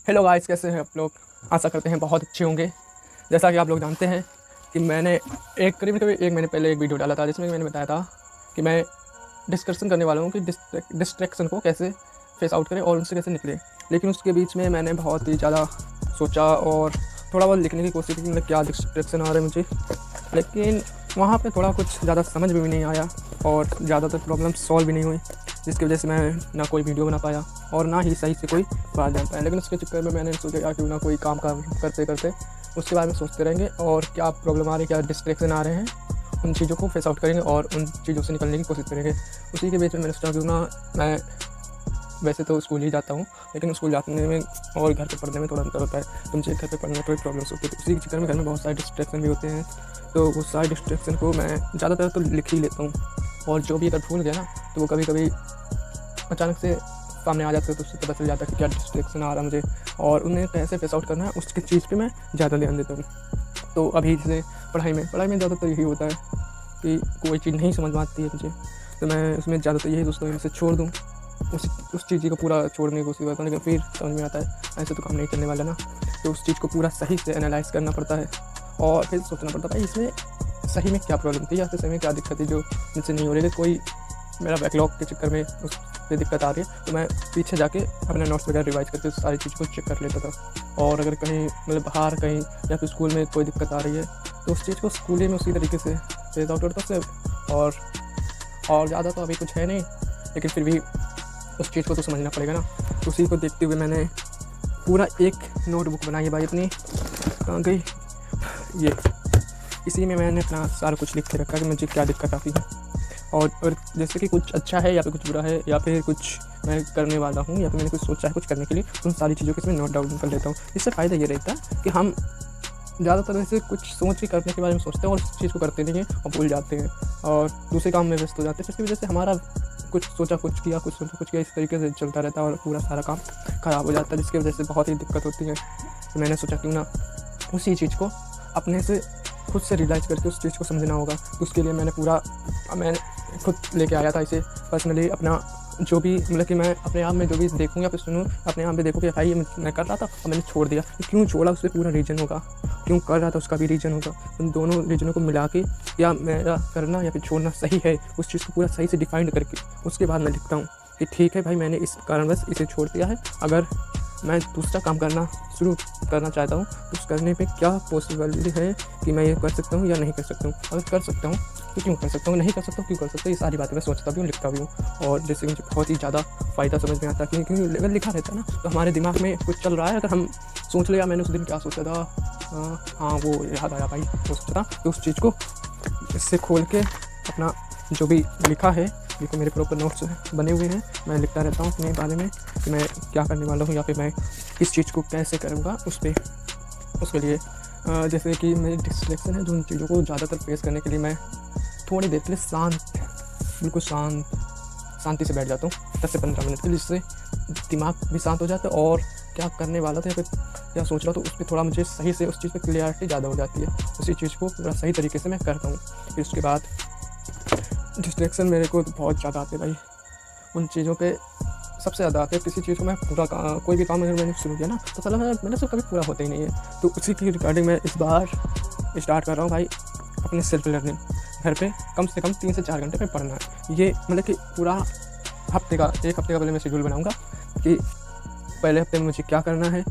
Hello guys, कैसे हैं आप लोग। आशा करते हैं बहुत अच्छे होंगे। जैसा कि आप लोग जानते हैं कि मैंने करीब एक महीने पहले एक वीडियो डाला था जिसमें मैंने बताया था कि मैं डिस्कशन करने वाला हूँ कि डिस्ट्रैक्शन को कैसे फेस आउट करें और उनसे कैसे निकले। लेकिन उसके बीच में मैंने बहुत ही ज़्यादा सोचा और थोड़ा बहुत लिखने की कोशिश की कि मतलब क्या डिस्ट्रैक्शन आ रहा है मुझे। लेकिन वहाँ पे थोड़ा कुछ ज़्यादा समझ में भी नहीं आया और ज़्यादातर प्रॉब्लम सॉल्व भी नहीं हुई, जिसकी वजह से मैं ना कोई वीडियो बना पाया और ना ही सही से कोई बात जान पाया। लेकिन उसके चक्कर में मैंने सोचा यार क्यों ना कोई काम करते करते उसके बारे में सोचते रहेंगे और क्या प्रॉब्लम आ रही है, क्या डिस्ट्रैक्शन आ रहे हैं, उन चीज़ों को फेस आउट करेंगे और उन चीज़ों से निकलने की कोशिश करेंगे। उसी के बीच में मैंने सोचा क्यों ना मैं वैसे तो स्कूल ही जाता हूँ, लेकिन स्कूल जाने में और घर पे पढ़ने में थोड़ा अंतर होता है। तो मुझे घर पे पढ़ने में थोड़ी प्रॉब्लम्स होती है, तो उसी के चक्कर में घर में बहुत सारे डिस्ट्रैक्शन भी होते हैं। तो वो सारे डिस्ट्रैक्शन को मैं ज़्यादातर तो लिख ही लेता हूँ और जो भी अगर भूल गया ना तो वो कभी कभी अचानक से सामने आ जाते हैं, तो उससे पता चल जाता है कि क्या डिस्ट्रैक्शन आ रहा है मुझे और उन्हें कैसे फेस आउट करना है, उसकी चीज़ पे मैं ज़्यादा ध्यान देता हूँ। तो अभी जैसे पढ़ाई में ज़्यादातर यही होता है कि कोई चीज़ नहीं समझ में आती है मुझे, तो मैं उसमें ज़्यादातर यही सोचता हूँ इसे छोड़ दूँ, उस चीज़ को पूरा छोड़ने की कोशिश करता हूँ। लेकिन फिर समझ में आता है ऐसे तो काम नहीं चलने वाला ना, तो उस चीज़ को पूरा सही से एनालाइज़ करना पड़ता है और फिर सोचना पड़ता है भाई इसमें सही में क्या प्रॉब्लम थी या फिर सही में क्या दिक्कत थी जो मुझसे नहीं हो रही। कोई मेरा बैकलॉग के चक्कर में उस पे दिक्कत आ रही है तो मैं पीछे जाके अपने नोट्स वगैरह रिवाइज करके सारी चीज़ को चेक कर लेता था। और अगर कहीं मतलब बाहर कहीं या फिर स्कूल में कोई दिक्कत आ रही है तो उस चीज़ को स्कूल ही में उसी तरीके से फेस आउट करता सिर्फ। और ज़्यादा तो अभी कुछ है नहीं, लेकिन फिर भी उस चीज़ को तो समझना पड़ेगा ना। तो उसी को देखते हुए मैंने पूरा एक नोटबुक बनाई है भाई अपनी। कहाँ गई ये, इसी में मैंने अपना सारा कुछ लिख के रखा कि मुझे क्या दिक्कत आती है और जैसे कि कुछ अच्छा है या फिर कुछ बुरा है या फिर कुछ मैं करने वाला हूँ या फिर मैंने कुछ सोचा है कुछ करने के लिए, उन सारी चीज़ों को इसमें नोट डाउन कर लेता हूँ। इससे फ़ायदा ये रहता है कि हम ज़्यादातर ऐसे कुछ सोच के करने के बारे में सोचते हैं और उस चीज़ को करते नहीं हैं और भूल जाते हैं और दूसरे काम में व्यस्त हो जाते हैं, जिसकी वजह से हमारा कुछ सोचा कुछ किया, कुछ सोचा कुछ किया, इस तरीके से चलता रहता है और पूरा सारा काम ख़राब हो जाता है, जिसकी वजह से बहुत ही दिक्कत होती है। तो मैंने सोचा क्यों ना उसी चीज़ को अपने से खुद से रियलाइज़ करके उस चीज़ को समझना होगा। तो उसके लिए मैंने खुद लेके आया था इसे पर्सनली अपना, जो भी मतलब कि मैं अपने आप में जो भी देखूँ या फिर सुनूँ, अपने आप में देखूँ कि भाई ये मैं कर रहा था और मैंने छोड़ दिया, क्यों छोड़ा उससे पूरा रीज़न होगा, क्यों कर रहा था उसका भी रीज़न होगा। उन दोनों रीज़नों को मिला के या मेरा करना या फिर छोड़ना सही है, उस चीज़ को पूरा सही से डिफाइंड करके उसके बाद मैं लिखता हूँ कि ठीक है भाई मैंने इस कारणवश इसे छोड़ दिया है, अगर मैं दूसरा काम शुरू करना चाहता हूँ तो उस करने पे क्या पॉसिबिलिटी है कि मैं ये कर सकता हूँ या नहीं कर सकता हूँ। अगर कर सकता हूँ तो क्यों कर सकता हूँ, नहीं कर सकता हूँ क्यों कर सकता हूँ, ये सारी बातें मैं सोचता भी हूँ, लिखता भी हूँ। और जैसे मुझे बहुत ही ज़्यादा फ़ायदा समझ में आता है क्योंकि अगर लिखा रहता है ना तो हमारे दिमाग में कुछ चल रहा है, अगर हम सोच ले यार मैंने उस दिन क्या सोचा था, हाँ वो याद आया भाई वो सोचा था, तो उस चीज़ को इससे खोल के अपना जो भी लिखा है, देखो मेरे प्रॉपर नोट्स बने हुए हैं, मैं लिखता रहता हूँ अपने बारे में कि मैं क्या करने वाला हूँ या फिर मैं किस चीज़ को कैसे करूँगा उसके लिए। जैसे कि मेरी डिस्ट्रैक्शन है, जो उन चीज़ों को ज़्यादातर फेस करने के लिए मैं थोड़ी देर के लिए बिल्कुल शांति से बैठ जाता हूँ 10 से 15 मिनट के लिए, जिससे दिमाग भी शांत हो जाता है और क्या करने वाला था या फिर क्या सोच रहा था उस पर थोड़ा मुझे सही से उस चीज़ पर क्लियरिटी ज़्यादा हो जाती है, उसी चीज़ को पूरा सही तरीके से मैं करता हूँ। फिर उसके बाद डिस्ट्रैक्शन मेरे को तो बहुत ज़्यादा आते हैं भाई, उन चीज़ों पे सबसे ज़्यादा आते हैं। किसी चीज़ को मैं कोई भी काम अगर मैंने शुरू किया ना तो साला मेरे से कभी पूरा होता ही नहीं है। तो उसी की रिगार्डिंग मैं इस बार स्टार्ट कर रहा हूँ भाई अपनी सेल्फ लर्निंग। घर पे कम से कम 3 से 4 घंटे पे पढ़ना है, ये मतलब कि पूरा एक हफ्ते का पहले मैं शेड्यूल बनाऊँगा कि पहले हफ्ते में मुझे क्या करना है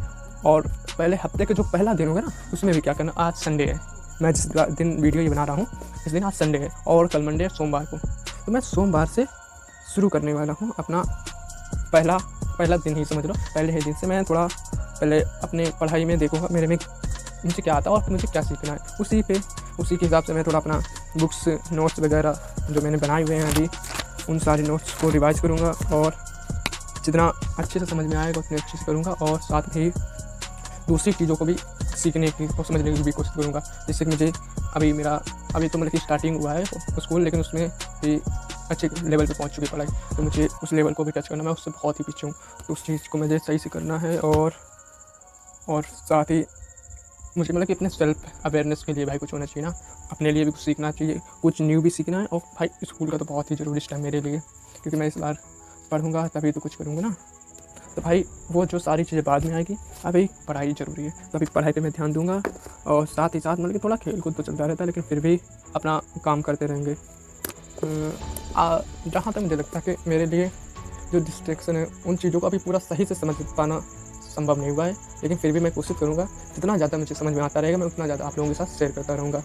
और पहले हफ्ते का जो पहला दिन होगा ना उसमें भी क्या करना। आज संडे है, मैं जिस दिन वीडियो ये बना रहा हूँ इस दिन आज संडे है और कल मंडे है सोमवार को, तो मैं सोमवार से शुरू करने वाला हूँ अपना पहला दिन ही समझ लो। पहले ही दिन से मैं थोड़ा पहले अपने पढ़ाई में देखूँगा मेरे में मुझे क्या आता है और मुझे क्या सीखना है, उसी के हिसाब से मैं थोड़ा अपना बुक्स नोट्स वगैरह जो मैंने बनाए हुए हैं अभी उन सारे नोट्स को रिवाइज़ करूँगा और जितना अच्छे से समझ में आएगा उतने अच्छे से करूँगा और साथ ही दूसरी चीज़ों को भी सीखने की और समझने की भी कोशिश करूँगा। जिससे कि मुझे अभी तो मतलब कि स्टार्टिंग हुआ है स्कूल, लेकिन उसमें भी अच्छे लेवल पे पहुँच चुकी पढ़ाई, तो मुझे उस लेवल को भी टच करना, मैं उससे बहुत ही पीछे हूँ, तो उस चीज़ को मुझे सही से करना है। और साथ ही मुझे मतलब कि अपने सेल्फ अवेयरनेस के लिए भाई कुछ होना चाहिए ना, अपने लिए भी कुछ सीखना चाहिए, कुछ न्यू भी सीखना है। और भाई स्कूल का तो बहुत ही ज़रूरी टाइम मेरे लिए, क्योंकि मैं इस बार पढ़ूँगा तभी तो कुछ करूँगा ना। तो भाई वो जो सारी चीज़ें बाद में आएगी, अभी पढ़ाई ज़रूरी है, तो अभी पढ़ाई पे मैं ध्यान दूंगा। और साथ ही साथ मतलब कि थोड़ा खेल कूद तो चलता रहता है, लेकिन फिर भी अपना काम करते रहेंगे। जहाँ तक मुझे लगता है कि मेरे लिए जो डिस्ट्रैक्शन है उन चीज़ों को अभी पूरा सही से समझ पाना संभव नहीं हुआ है, लेकिन फिर भी मैं कोशिश करूँगा, जितना ज़्यादा मुझे समझ में आता रहेगा मैं उतना ज़्यादा आप लोगों के साथ शेयर करता रहूँगा।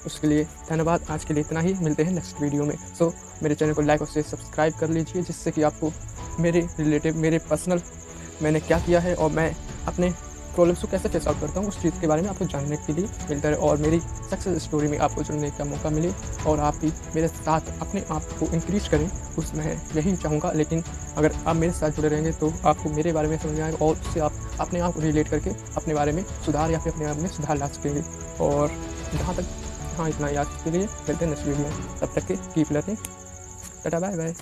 उसके लिए धन्यवाद। आज के लिए इतना ही, मिलते हैं नेक्स्ट वीडियो में। सो मेरे चैनल को लाइक और शेयर सब्सक्राइब कर लीजिए, जिससे कि आपको मेरे रिलेटिव, मेरे पर्सनल मैंने क्या किया है और मैं अपने प्रॉब्लम्स को कैसे फेस आउट करता हूँ उस चीज़ के बारे में आपको जानने के लिए मिलता है, और मेरी सक्सेस स्टोरी में आपको जुड़ने का मौका मिले और आप भी मेरे साथ अपने आप को इंक्रीज करें, उसमें यही चाहूँगा। लेकिन अगर आप मेरे साथ जुड़े रहेंगे तो आपको मेरे बारे में समझ में आएगा और उससे आप अपने आप को रिलेट करके अपने बारे में सुधार या फिर अपने आप में सुधार ला सकेंगे। और जहाँ तक हाँ, इतना ही आज के लिए, मिलते हैं नेक्स्ट वीडियो में। तब तक के keep learning. Ta-ta, bye bye.